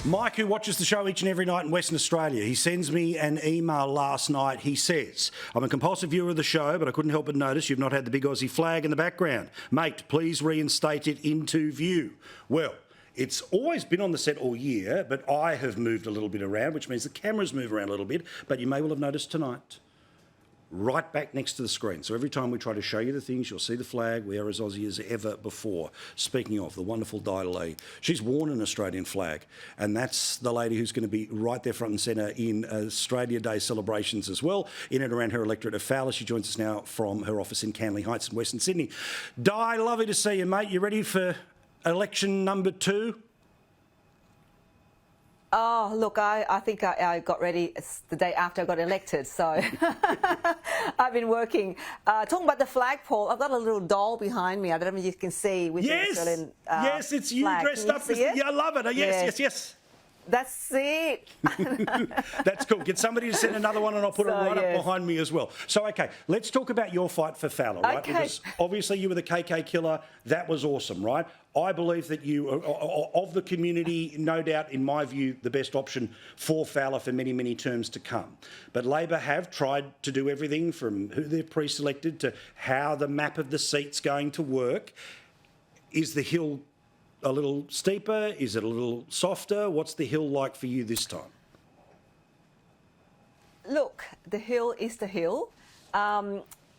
Mike, who watches the show each and every night in Western Australia, he sends me an email last night. He says, I'm a compulsive viewer of the show, but I couldn't help but notice you've not had the big Aussie flag in the background. Mate, please reinstate it into view. Well, it's always been on the set all year, but I have moved a little bit around, which means the cameras move around a little bit, but you may well have noticed tonight, right back next to the screen. So every time we try to show you the things, you'll see the flag. We are as Aussie as ever before. Speaking of the wonderful Dai, she's worn an Australian flag, and that's the lady who's going to be right there front and centre in Australia Day celebrations as well, in and around her electorate of Fowler. She joins us now from her office in Canley Heights in Western Sydney. Dai, lovely to see you, mate. You ready for election number 2? Oh, look, I think I got ready the day after I got elected, so I've been working. Talking about the flagpole, I've got a little doll behind me. I don't know if you can see with the Australian yes, it's you flag. dressed Can up. you see it? Yeah, I love it. Yes. That's it. That's cool. Get somebody to send another one and I'll put it right up behind me as well. So, okay, let's talk about your fight for Fowler, right? Okay. Because obviously you were the KK killer. That was awesome, right? I believe that you, of the community, no doubt, in my view, the best option for Fowler for many, many terms to come. But Labor have tried to do everything from who they've pre-selected to how the map of the seat's going to work. Is the hill a little steeper? Is it a little softer? What's the hill like for you this time? Look, the hill is the hill.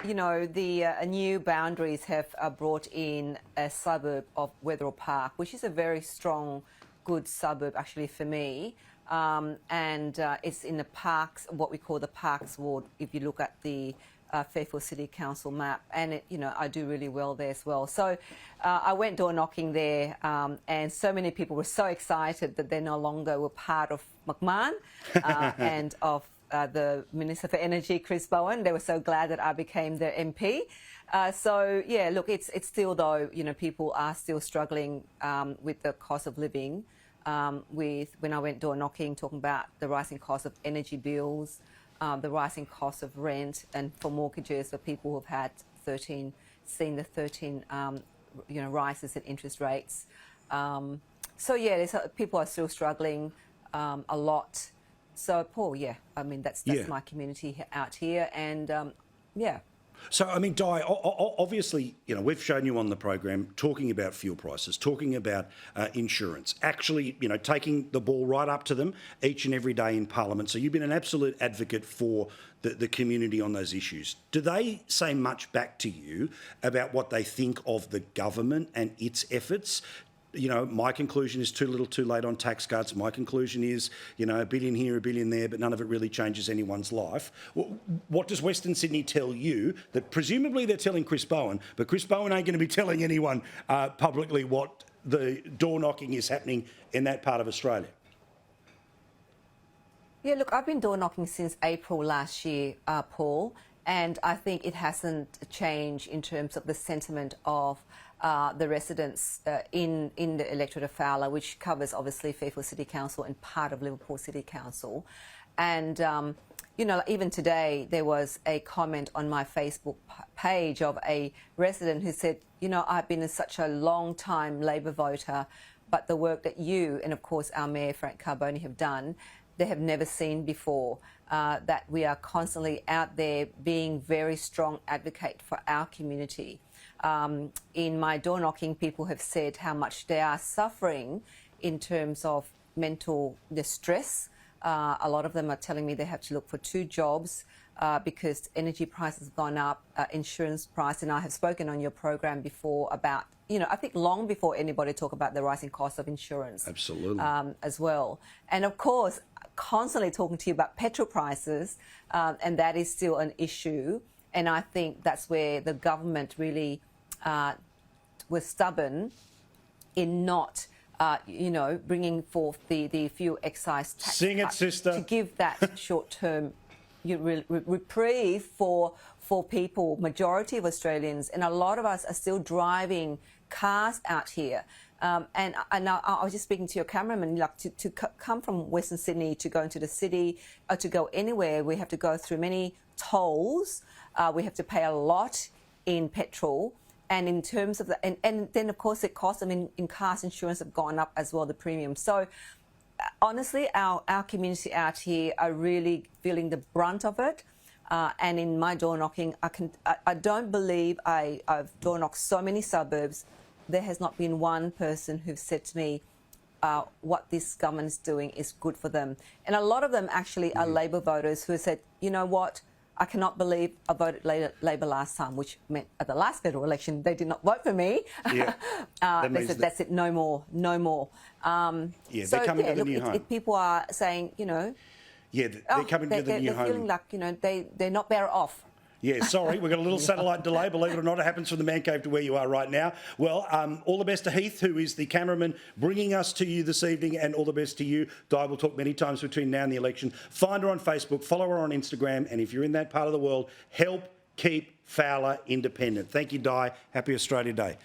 You know, the new boundaries have brought in a suburb of Wetherill Park, which is a very strong, good suburb actually for me. And it's in the Parks, what we call the Parks ward, if you look at the Fairfield City Council map, and it, you know, I do really well there as well. So I went door knocking there, and so many people were so excited that they no longer were part of McMahon and of the Minister for Energy, Chris Bowen. They were so glad that I became their MP. So yeah, look, it's still though, you know, people are still struggling with the cost of living. With when I went door knocking, talking about the rising cost of energy bills. The rising cost of rent, and for mortgages for people who've had seen the 13 you know, rises in interest rates. So yeah, people are still struggling a lot. So Paul, yeah, I mean that's my community out here, and yeah. So, I mean, Dai, obviously, you know, we've shown you on the program talking about fuel prices, talking about insurance, actually, you know, taking the ball right up to them each and every day in Parliament. So you've been an absolute advocate for the community on those issues. Do they say much back to you about what they think of the government and its efforts? You know, my conclusion is too little too late on tax cuts. My conclusion is, you know, $1 billion here, $1 billion there, but none of it really changes anyone's life. What does Western Sydney tell you that presumably they're telling Chris Bowen, but Chris Bowen ain't going to be telling anyone publicly what the door knocking is happening in that part of Australia? Yeah, look, I've been door knocking since April last year, Paul, and I think it hasn't changed in terms of the sentiment of the residents in the electorate of Fowler, which covers obviously Fairfield City Council and part of Liverpool City Council. And, you know, even today there was a comment on my Facebook page of a resident who said, you know, I've been such a long time Labor voter, but the work that you and of course our Mayor Frank Carbone have done, they have never seen before, that we are constantly out there being very strong advocate for our community. In my door knocking, people have said how much they are suffering in terms of mental distress. A lot of them are telling me they have to look for 2 jobs because energy prices have gone up, insurance price, and I have spoken on your program before about, you know, I think long before anybody talk about the rising cost of insurance. Absolutely. As well. And of course, constantly talking to you about petrol prices, and that is still an issue. And I think that's where the government really was stubborn in not, you know, bringing forth the fuel excise tax Sing it, cut sister. to give that short-term reprieve for people, majority of Australians, and a lot of us are still driving cars out here. And I was just speaking to your cameraman, like to come from Western Sydney to go into the city or to go anywhere, we have to go through many tolls. We have to pay a lot in petrol. And in terms of the, and then of course the cost, I mean, in cars insurance have gone up as well, the premium. So honestly, our community out here are really feeling the brunt of it. And in my door knocking, I don't believe I've door knocked so many suburbs. There has not been one person who've said to me, what this government is doing is good for them. And a lot of them actually are Labor voters who have said, you know what, I cannot believe I voted Labor last time, which meant at the last federal election they did not vote for me. Yeah. They said, that's it, no more, no more. They're coming to the new home. People are saying, you know, they're coming to the new home. They're feeling like, you know, they're not better off. Yeah, sorry, we've got a little satellite delay. Believe it or not, it happens from the man cave to where you are right now. Well, all the best to Heath, who is the cameraman bringing us to you this evening, and all the best to you. Di will talk many times between now and the election. Find her on Facebook, follow her on Instagram, and if you're in that part of the world, help keep Fowler independent. Thank you, Di. Happy Australia Day.